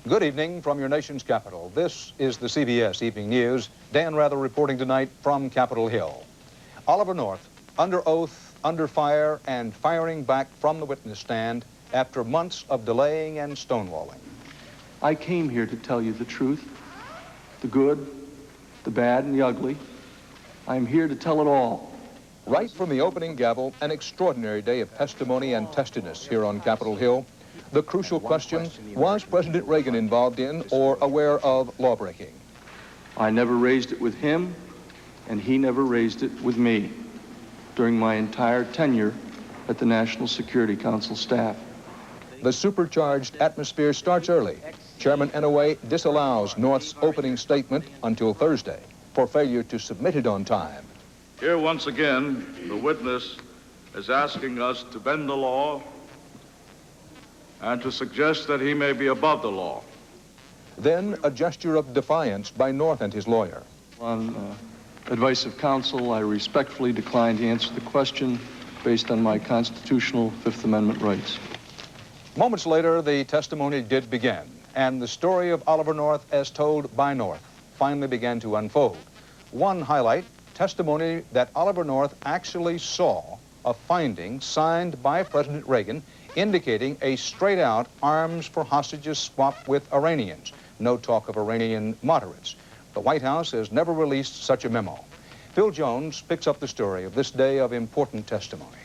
Good evening from your nation's capital. This is the CBS Evening News. Dan Rather reporting tonight from Capitol Hill. Oliver North, under oath, under fire, and firing back from the witness stand after months of delaying and stonewalling. I came here to tell you the truth, the good, the bad, and the ugly. I'm here to tell it all. Right from the opening gavel, an extraordinary day of testimony and testiness here on Capitol Hill. The crucial question, was President Reagan involved in or aware of lawbreaking? I never raised it with him, and he never raised it with me during my entire tenure at the National Security Council staff. The supercharged atmosphere starts early. Chairman Inouye disallows North's opening statement until Thursday for failure to submit it on time. Here once again, the witness is asking us to bend the law and to suggest that he may be above the law. Then a gesture of defiance by North and his lawyer. On advice of counsel, I respectfully decline to answer the question based on my constitutional Fifth Amendment rights. Moments later, the testimony did begin, and the story of Oliver North, as told by North, finally began to unfold. One highlight, testimony that Oliver North actually saw a finding signed by President Reagan indicating a straight-out arms for hostages swap with Iranians. No talk of Iranian moderates. The White House has never released such a memo. Phil Jones picks up the story of this day of important testimony.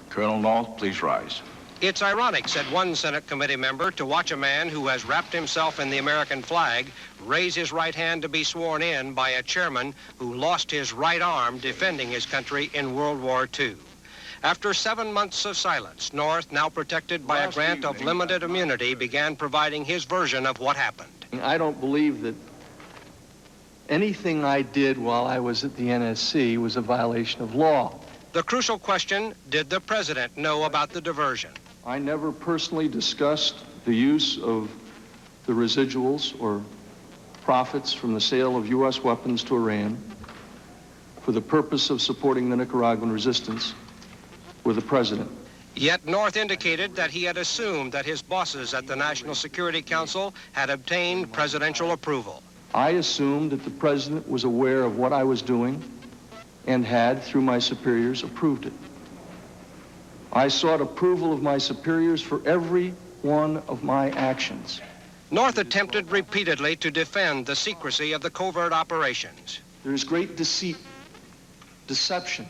Colonel North, please rise. It's ironic, said one Senate committee member, to watch a man who has wrapped himself in the American flag raise his right hand to be sworn in by a chairman who lost his right arm defending his country in World War II. After 7 months of silence, North, now protected by a grant of limited immunity, began providing his version of what happened. I don't believe that anything I did while I was at the NSC was a violation of law. The crucial question, did the president know about the diversion? I never personally discussed the use of the residuals or profits from the sale of U.S. weapons to Iran for the purpose of supporting the Nicaraguan resistance with the president. Yet North indicated that he had assumed that his bosses at the National Security Council had obtained presidential approval. I assumed that the president was aware of what I was doing and had, through my superiors, approved it. I sought approval of my superiors for every one of my actions. North attempted repeatedly to defend the secrecy of the covert operations. There is great deceit, deception,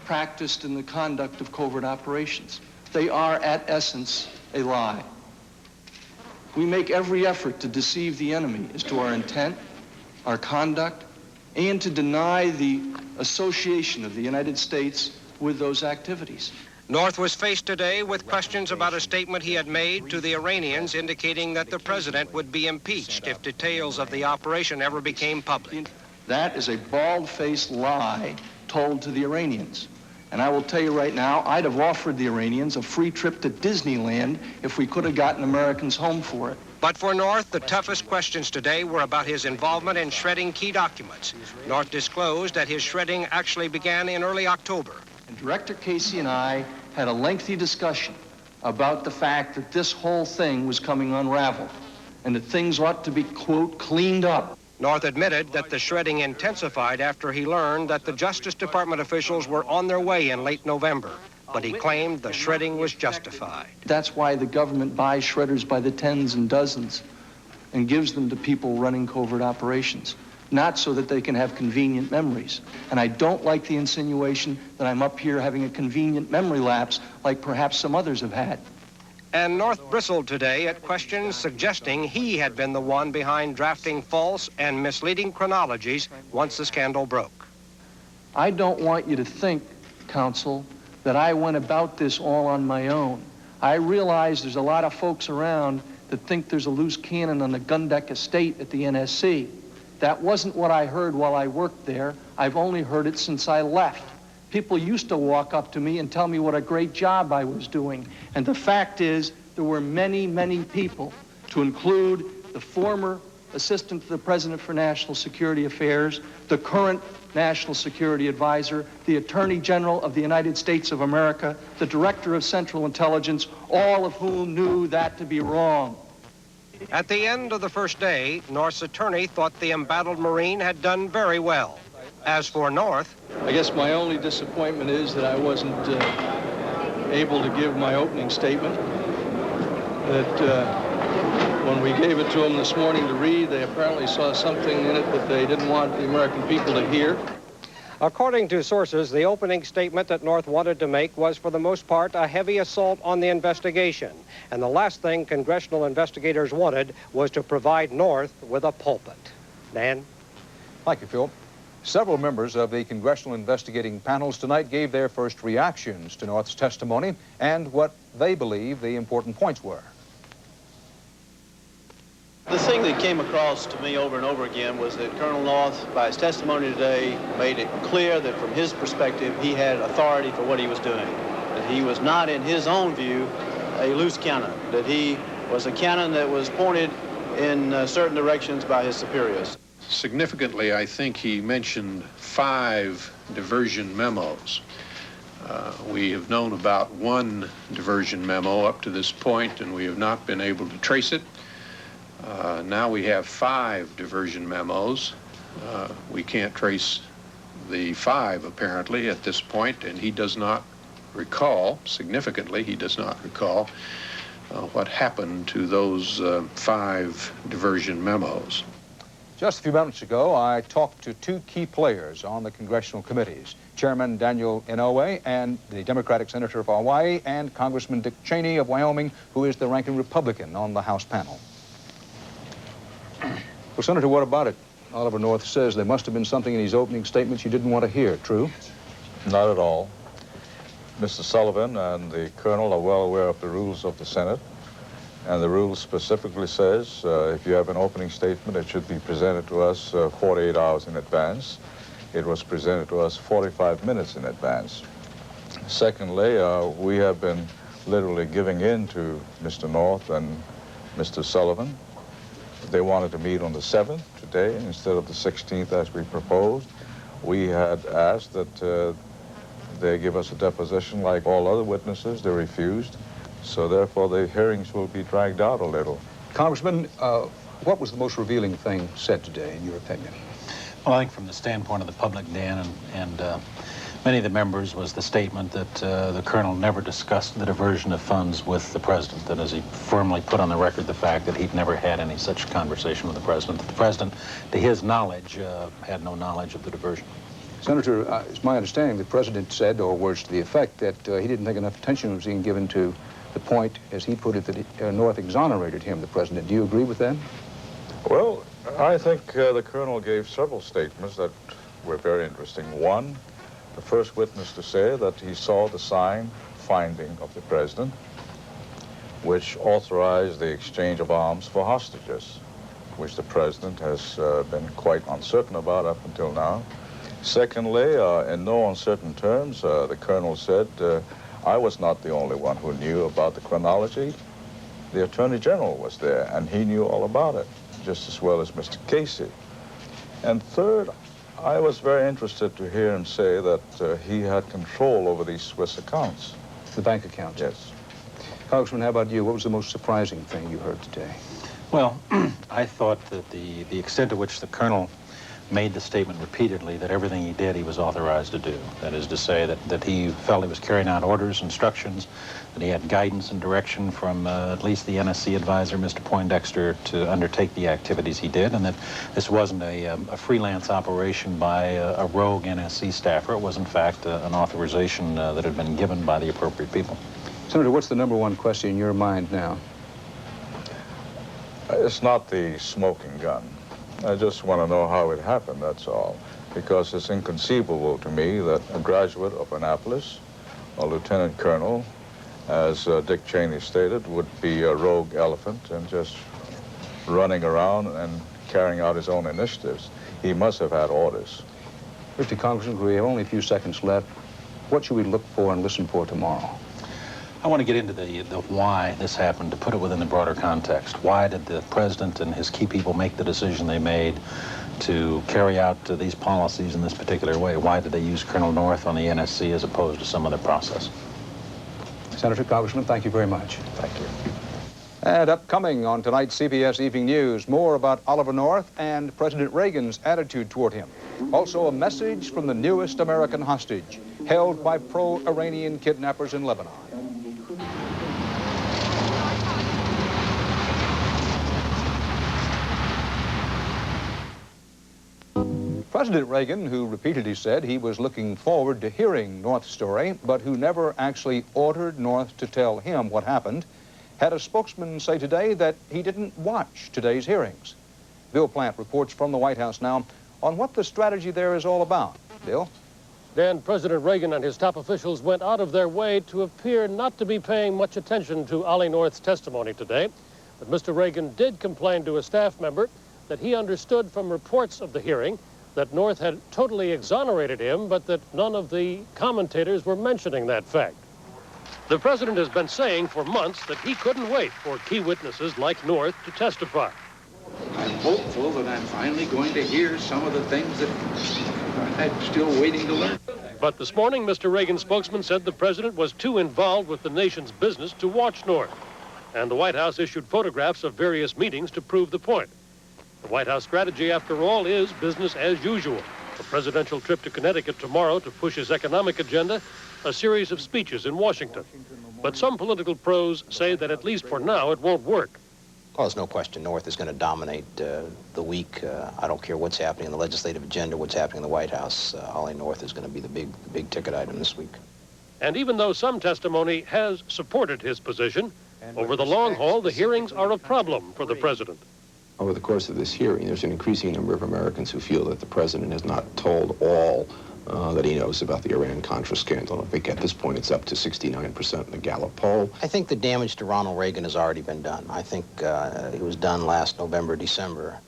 practiced in the conduct of covert operations. They are, at essence, a lie. We make every effort to deceive the enemy as to our intent, our conduct, and to deny the association of the United States with those activities. North was faced today with questions about a statement he had made to the Iranians indicating that the president would be impeached if details of the operation ever became public. That is a bald-faced lie told to the Iranians. And I will tell you right now, I'd have offered the Iranians a free trip to Disneyland if we could have gotten Americans home for it. But for North, the toughest questions today were about his involvement in shredding key documents. North disclosed that his shredding actually began in early October. And Director Casey and I had a lengthy discussion about the fact that this whole thing was coming unraveled and that things ought to be, quote, cleaned up. North admitted that the shredding intensified after he learned that the Justice Department officials were on their way in late November, but he claimed the shredding was justified. That's why the government buys shredders by the tens and dozens and gives them to people running covert operations, not so that they can have convenient memories. And I don't like the insinuation that I'm up here having a convenient memory lapse like perhaps some others have had. And North bristled today at questions suggesting he had been the one behind drafting false and misleading chronologies once the scandal broke. I don't want you to think, counsel, that I went about this all on my own. I realize there's a lot of folks around that think there's a loose cannon on the gun deck estate at the NSC. That wasn't what I heard while I worked there. I've only heard it since I left. People used to walk up to me and tell me what a great job I was doing. And the fact is, there were many, many people, to include the former Assistant to the President for National Security Affairs, the current National Security Advisor, the Attorney General of the United States of America, the Director of Central Intelligence, all of whom knew that to be wrong. At the end of the first day, North's attorney thought the embattled Marine had done very well. As for North, I guess my only disappointment is that I wasn't able to give my opening statement. That when we gave it to them this morning to read, they apparently saw something in it that they didn't want the American people to hear. according to sources, the opening statement that North wanted to make was, for the most part, a heavy assault on the investigation. And the last thing congressional investigators wanted was to provide North with a pulpit. Dan? Thank you, Phil. Several members of the congressional investigating panels tonight gave their first reactions to North's testimony and what they believe the important points were. The thing that came across to me over and over again was that Colonel North, by his testimony today, made it clear that from his perspective, he had authority for what he was doing. That he was not, in his own view, a loose cannon. That he was a cannon that was pointed in certain directions by his superiors. Significantly, I think he mentioned 5 diversion memos. We have known about one diversion memo up to this point, and we have not been able to trace it. Now we have 5 diversion memos. We can't trace the 5, apparently, at this point, and he does not recall, significantly, he does not recall what happened to those 5 diversion memos. Just a few minutes ago, I talked to 2 key players on the congressional committees, Chairman Daniel Inouye and the Democratic Senator of Hawaii, and Congressman Dick Cheney of Wyoming, who is the ranking Republican on the House panel. Well, Senator, what about it? Oliver North says there must have been something in his opening statements you didn't want to hear. True? Not at all. Mr. Sullivan and the Colonel are well aware of the rules of the Senate. And the rule specifically says if you have an opening statement, it should be presented to us 48 hours in advance. It was presented to us 45 minutes in advance. Secondly, we have been literally giving in to Mr. North and Mr. Sullivan. They wanted to meet on the 7th, today, instead of the 16th as we proposed. We had asked that they give us a deposition like all other witnesses. They refused. So therefore, the hearings will be dragged out a little. Congressman, what was the most revealing thing said today, in your opinion? Well, I think from the standpoint of the public, Dan, and many of the members, was the statement that the Colonel never discussed the diversion of funds with the President, that as he firmly put on the record the fact that he'd never had any such conversation with the President, that the President, to his knowledge, had no knowledge of the diversion. Senator, it's my understanding the President said, or words to the effect, that he didn't think enough attention was being given to the point, as he put it, that North exonerated him, the President. Do you agree with that? Well, I think the Colonel gave several statements that were very interesting. One, the first witness to say that he saw the signed finding of the President, which authorized the exchange of arms for hostages, which the President has been quite uncertain about up until now. Secondly, in no uncertain terms, the Colonel said, I was not the only one who knew about the chronology. The Attorney General was there, and he knew all about it, just as well as Mr. Casey. And third, I was very interested to hear him say that he had control over these Swiss accounts. The bank accounts? Yes. Congressman, how about you? What was the most surprising thing you heard today? Well, I thought that the extent to which the Colonel made the statement repeatedly that everything he did he was authorized to do. That is to say that he felt he was carrying out orders, instructions, that he had guidance and direction from at least the NSC advisor, Mr. Poindexter, to undertake the activities he did, and that this wasn't a freelance operation by a rogue NSC staffer. It was, in fact, an authorization that had been given by the appropriate people. Senator, what's the #1 question in your mind now? It's not the smoking gun. I just want to know how it happened, that's all. Because it's inconceivable to me that a graduate of Annapolis, a lieutenant colonel, as Dick Cheney stated, would be a rogue elephant and just running around and carrying out his own initiatives. He must have had orders. Mr. Congressman, we have only a few seconds left. What should we look for and listen for tomorrow? I want to get into the why this happened, to put it within the broader context. Why did the president and his key people make the decision they made to carry out these policies in this particular way? Why did they use Colonel North on the NSC as opposed to some other process? Senator, Congressman, thank you very much. Thank you. And upcoming on tonight's CBS Evening News, more about Oliver North and President Reagan's attitude toward him. Also, a message from the newest American hostage held by pro-Iranian kidnappers in Lebanon. President Reagan, who repeatedly said he was looking forward to hearing North's story, but who never actually ordered North to tell him what happened, had a spokesman say today that he didn't watch today's hearings. Bill Plant reports from the White House now on what the strategy there is all about. Bill? Dan, President Reagan and his top officials went out of their way to appear not to be paying much attention to Ollie North's testimony today. But Mr. Reagan did complain to a staff member that he understood from reports of the hearing that North had totally exonerated him, but that none of the commentators were mentioning that fact. The president has been saying for months that he couldn't wait for key witnesses like North to testify. I'm hopeful that I'm finally going to hear some of the things that I'm still waiting to learn. But this morning, Mr. Reagan's spokesman said the president was too involved with the nation's business to watch North. And the White House issued photographs of various meetings to prove the point. The White House strategy, after all, is business as usual. A presidential trip to Connecticut tomorrow to push his economic agenda, a series of speeches in Washington. But some political pros say that at least for now it won't work. Well, there's no question North is going to dominate the week. I don't care what's happening in the legislative agenda, what's happening in the White House. Ollie North is going to be the big ticket item this week. And even though some testimony has supported his position, over the long haul, the hearings are a problem for the president. Over the course of this hearing, there's an increasing number of Americans who feel that the president has not told all that he knows about the Iran-Contra scandal. I think at this point it's up to 69% in the Gallup poll. I think the damage to Ronald Reagan has already been done. I think it was done last November, December.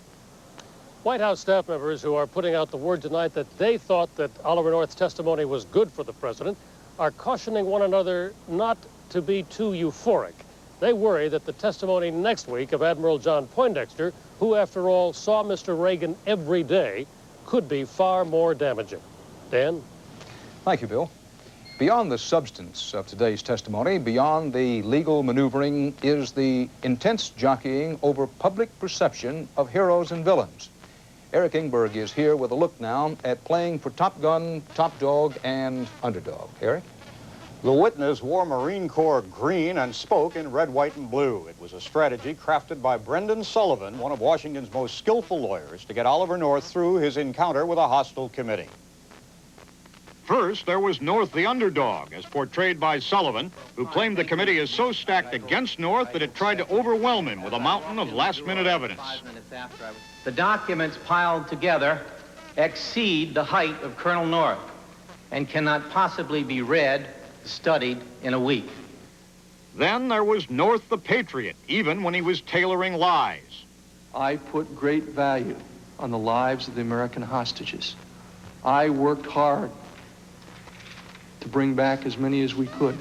White House staff members who are putting out the word tonight that they thought that Oliver North's testimony was good for the president are cautioning one another not to be too euphoric. They worry that the testimony next week of Admiral John Poindexter, who, after all, saw Mr. Reagan every day, could be far more damaging. Dan? Thank you, Bill. Beyond the substance of today's testimony, beyond the legal maneuvering, is the intense jockeying over public perception of heroes and villains. Eric Ingberg is here with a look now at playing for Top Gun, Top Dog, and Underdog. Eric? The witness wore Marine Corps green and spoke in red, white, and blue. It was a strategy crafted by Brendan Sullivan, one of Washington's most skillful lawyers, to get Oliver North through his encounter with a hostile committee. First, there was North the underdog, as portrayed by Sullivan, who claimed the committee is so stacked against North that it tried to overwhelm him with a mountain of last-minute evidence. The documents piled together exceed the height of Colonel North and cannot possibly be read, studied in a week. Then there was North the patriot, even when he was tailoring lies. I put great value on the lives of the American hostages. I worked hard to bring back as many as we could.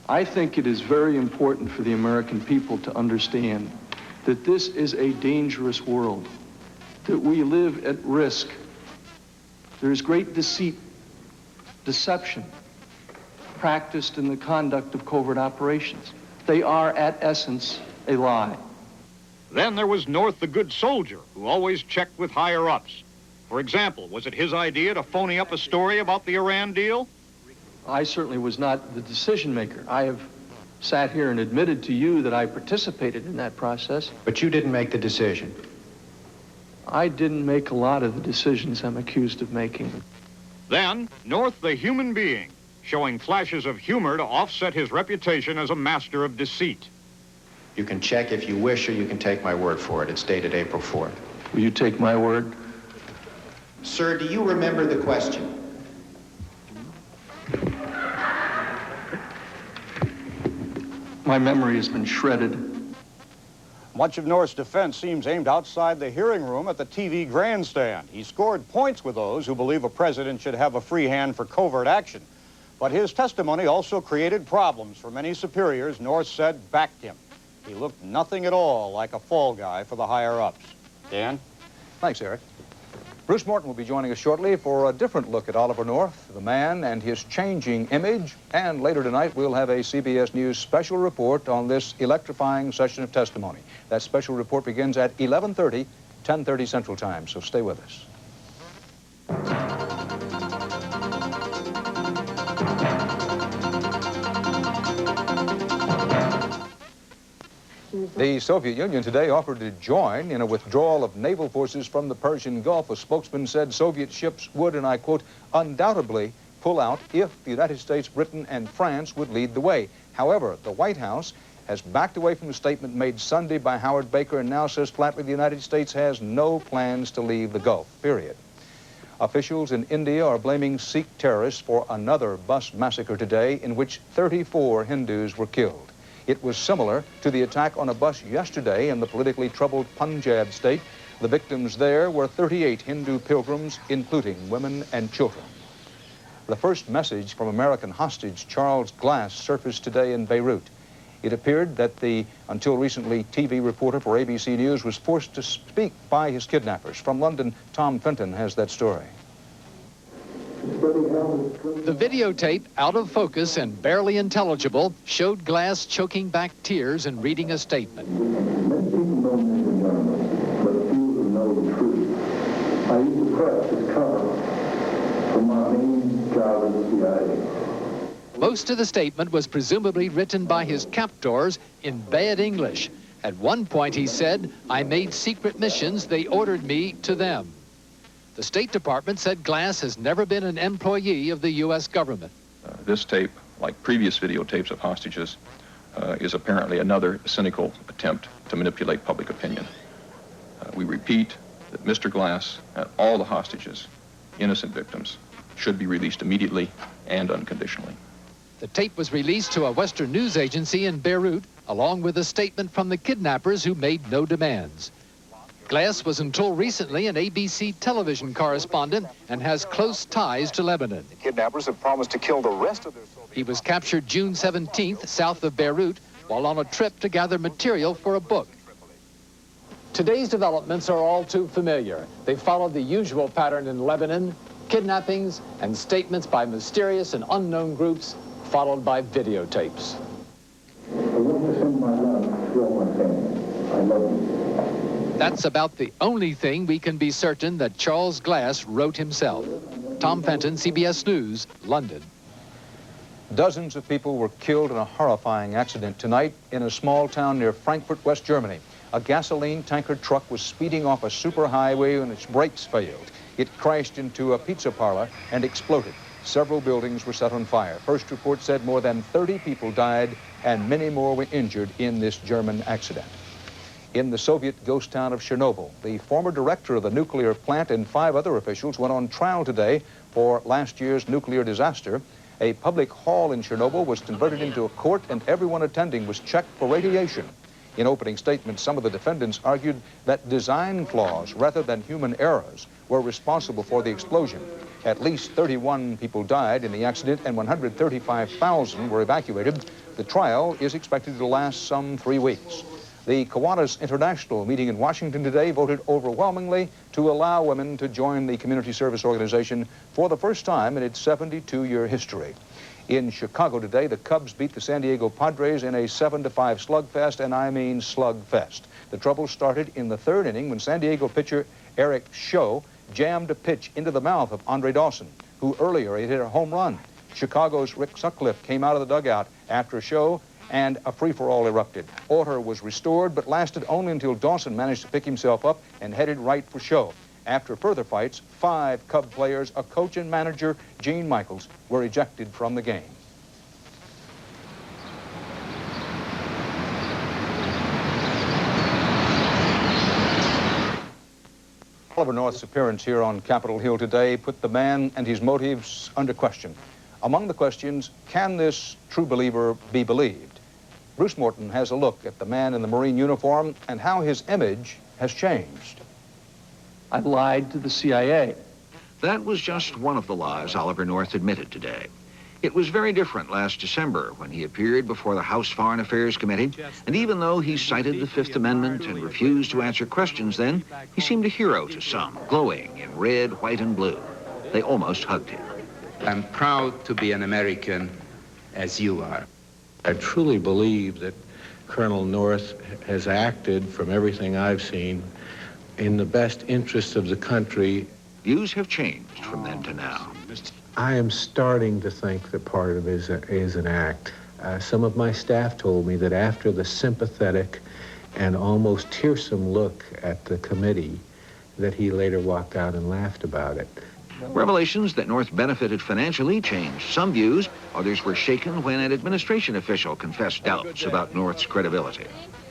I think it is very important for the American people to understand that this is a dangerous world, that we live at risk. There is great deceit, deception, practiced in the conduct of covert operations. They are, at essence, a lie. Then there was North the good soldier, who always checked with higher-ups. For example, was it his idea to phony up a story about the Iran deal? I certainly was not the decision maker. I have sat here and admitted to you that I participated in that process. But you didn't make the decision. I didn't make a lot of the decisions I'm accused of making. Then, North the human being, showing flashes of humor to offset his reputation as a master of deceit. You can check if you wish, or you can take my word for it. It's dated April 4th. Will you take my word? Sir, do you remember the question? My memory has been shredded. Much of North's defense seems aimed outside the hearing room at the TV grandstand. He scored points with those who believe a president should have a free hand for covert action. But his testimony also created problems for many superiors North said backed him. He looked nothing at all like a fall guy for the higher-ups. Dan? Thanks, Eric. Bruce Morton will be joining us shortly for a different look at Oliver North, the man and his changing image. And later tonight, we'll have a CBS News special report on this electrifying session of testimony. That special report begins at 11:30, 10:30 Central Time, so stay with us. The Soviet Union today offered to join in a withdrawal of naval forces from the Persian Gulf. A spokesman said Soviet ships would, and I quote, undoubtedly pull out if the United States, Britain, and France would lead the way. However, the White House has backed away from the statement made Sunday by Howard Baker and now says flatly the United States has no plans to leave the Gulf, period. Officials in India are blaming Sikh terrorists for another bus massacre today in which 34 Hindus were killed. It was similar to the attack on a bus yesterday in the politically troubled Punjab state. The victims there were 38 Hindu pilgrims, including women and children. The first message from American hostage Charles Glass surfaced today in Beirut. It appeared that the, until recently, TV reporter for ABC News was forced to speak by his kidnappers. From London, Tom Fenton has that story. The videotape, out of focus and barely intelligible, showed Glass choking back tears and reading a statement. Many people know me as a journalist, but few who know the truth. I use the press as cover for my main job in the CIA. Most of the statement was presumably written by his captors in bad English. At one point he said, "I made secret missions, they ordered me to them." The State Department said Glass has never been an employee of the U.S. government. This tape, like previous videotapes of hostages, is apparently another cynical attempt to manipulate public opinion. We repeat that Mr. Glass and all the hostages, innocent victims, should be released immediately and unconditionally. The tape was released to a Western news agency in Beirut, along with a statement from the kidnappers who made no demands. Glass was until recently an ABC television correspondent and has close ties to Lebanon. The kidnappers have promised to kill the rest of their soldiers. He was captured June 17th, south of Beirut, while on a trip to gather material for a book. Today's developments are all too familiar. They follow the usual pattern in Lebanon: kidnappings and statements by mysterious and unknown groups, followed by videotapes. The witness in my love, feel my pain. I love you. That's about the only thing we can be certain that Charles Glass wrote himself. Tom Fenton, CBS News, London. Dozens of people were killed in a horrifying accident tonight in a small town near Frankfurt, West Germany. A gasoline tanker truck was speeding off a superhighway when its brakes failed. It crashed into a pizza parlor and exploded. Several buildings were set on fire. First report said more than 30 people died and many more were injured in this German accident. In the Soviet ghost town of Chernobyl, the former director of the nuclear plant and 5 other officials went on trial today for last year's nuclear disaster. A public hall in Chernobyl was converted into a court and everyone attending was checked for radiation. In opening statements, some of the defendants argued that design flaws rather than human errors were responsible for the explosion. At least 31 people died in the accident and 135,000 were evacuated. The trial is expected to last some 3 weeks. The Kiwanis International meeting in Washington today voted overwhelmingly to allow women to join the community service organization for the first time in its 72-year history. In Chicago today, the Cubs beat the San Diego Padres in a 7-5 slugfest, and I mean slugfest. The trouble started in the 3rd inning when San Diego pitcher Eric Scho jammed a pitch into the mouth of Andre Dawson, who earlier had hit a home run. Chicago's Rick Sutcliffe came out of the dugout after Scho, and a free-for-all erupted. Order was restored, but lasted only until Dawson managed to pick himself up and headed right for Scho. After further fights, 5 Cub players, a coach and manager, Gene Michaels, were ejected from the game. Oliver North's appearance here on Capitol Hill today put the man and his motives under question. Among the questions, can this true believer be believed? Bruce Morton has a look at the man in the Marine uniform and how his image has changed. I lied to the CIA. That was just one of the lies Oliver North admitted today. It was very different last December when he appeared before the House Foreign Affairs Committee, and even though he cited the Fifth Amendment and refused to answer questions then, he seemed a hero to some, glowing in red, white, and blue. They almost hugged him. I'm proud to be an American, as you are. I truly believe that Colonel North has acted, from everything I've seen, in the best interest of the country. Views have changed from then to now. I am starting to think that part of it is an act. Some of my staff told me that after the sympathetic and almost tearsome look at the committee, that he later walked out and laughed about it. Revelations that North benefited financially changed some views. Others were shaken when an administration official confessed doubts about North's credibility.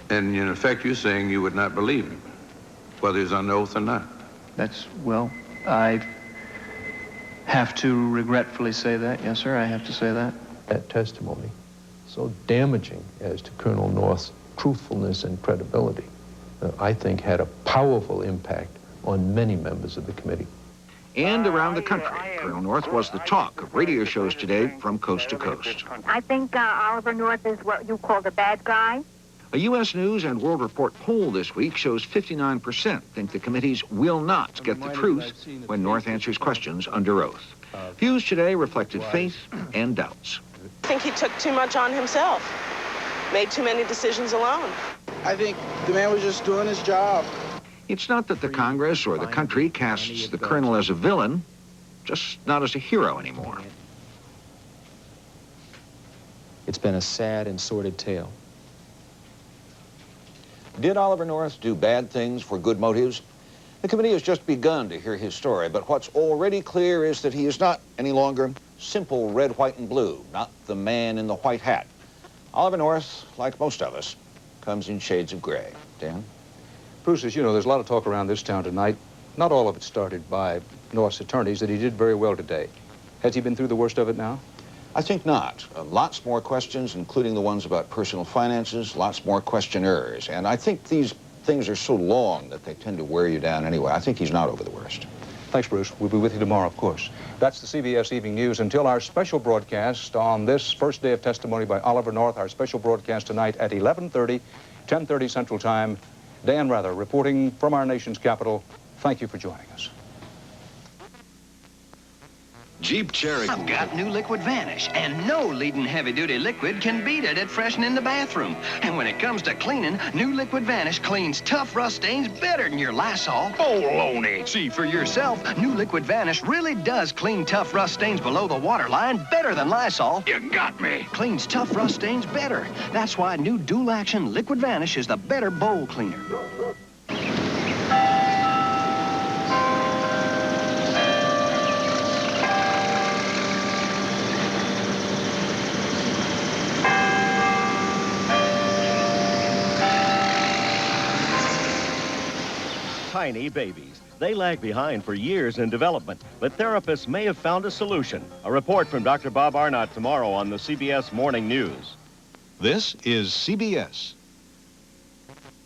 And in effect, you're saying you would not believe him, whether he's under oath or not. Well, I have to regretfully say that. Yes, sir, I have to say that. That testimony, so damaging as to Colonel North's truthfulness and credibility, I think had a powerful impact on many members of the committee. And around the country, Colonel North was the talk of radio shows today from coast to coast. I think Oliver North is what you call the bad guy. A U.S. News and World Report poll this week shows 59% think the committees will not get the truth when North answers questions under oath. Views today reflected faith and doubts. I think he took too much on himself, made too many decisions alone. I think the man was just doing his job. It's not that the Congress or the country casts the colonel as a villain, just not as a hero anymore. It's been a sad and sordid tale. Did Oliver North do bad things for good motives? The committee has just begun to hear his story, but what's already clear is that he is not any longer simple red, white, and blue, not the man in the white hat. Oliver North, like most of us, comes in shades of gray. Dan? Bruce, as you know, there's a lot of talk around this town tonight. Not all of it started by North's attorneys, that he did very well today. Has he been through the worst of it now? I think not. Lots more questions, including the ones about personal finances, lots more questionnaires. And I think these things are so long that they tend to wear you down anyway. I think he's not over the worst. Thanks, Bruce. We'll be with you tomorrow, of course. That's the CBS Evening News. Until our special broadcast on this first day of testimony by Oliver North, our special broadcast tonight at 11:30, 10:30 Central Time. Dan Rather reporting from our nation's capital. Thank you for joining us. Jeep Cherokee. I've got new Liquid Vanish, and no leading heavy-duty liquid can beat it at freshening the bathroom. And when it comes to cleaning, new Liquid Vanish cleans tough rust stains better than your Lysol. Baloney. See for yourself, new Liquid Vanish really does clean tough rust stains below the waterline better than Lysol. You got me. Cleans tough rust stains better. That's why new dual-action Liquid Vanish is the better bowl cleaner. Tiny babies. They lag behind for years in development, but therapists may have found a solution. A report from Dr. Bob Arnott tomorrow on the CBS Morning News. This is CBS.